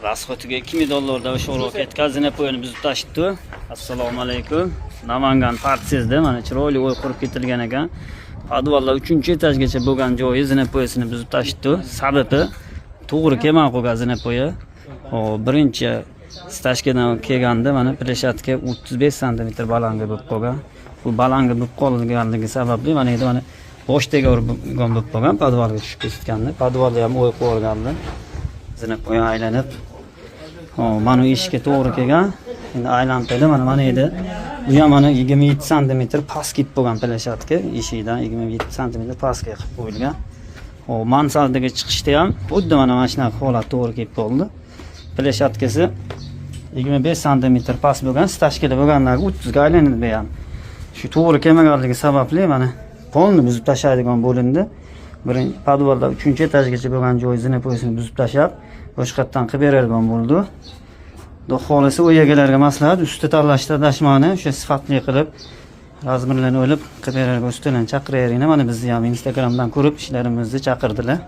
Расходiga $2000 o'sha urug' yetkazini po'yini buzib tashibdi. Assalomu alaykum. Namangan partiyasida mana chiroyli uy qurib ketilgan ekan. Podvallar 3-etajgacha bo'lgan joyi zina po'yisini buzib tashibdi. Sababi to'g'ri kelmay qolgan zina po'yi. Birinchi stashkadan kelganda mana pleshatka 35 sm balanga bo'lib qolgan. Bu balanga bo'lib qolganligi sababli mana endi mana boshdaga urgan bo'lib qolgan, podvalga tushib ketganda. Podvalda ham o'y qo'yilgandi. Zina po'yi aylanib mana eshikka to'g'ri kelgan. Endi aylantirdi mana edi. Bu ham mana 27 sm past kelib bo'lgan pleshatka, eshikdan 27 sm pastga qilib qo'yilgan. Mansardaga chiqishda ham xuddi mana shunaqa holat to'g'ri kelib qoldi. Pleshatkasi 25 sm past bo'lgan, stashkada bo'lganlarga 30 ga aylanadi bu ham. Shu to'g'ri kelmaganligi sababli mana polni buzib tashlaydigan bo'lindi. Birinchi podvalda 3-etajgacha bo'lgan joy zina po'yisini buzib tashlab, boshqatdan qilib beradigan bo'ldi. Xudo xolisa uy egalariga maslahat, usti tanlashda dashmani o'sha sifatli qilib, razmirlarni o'ylab qilib beradigan ustalarni chaqiraveringlar. Mana bizni ham Instagramdan ko'rib ishlarimizni chaqirdilar.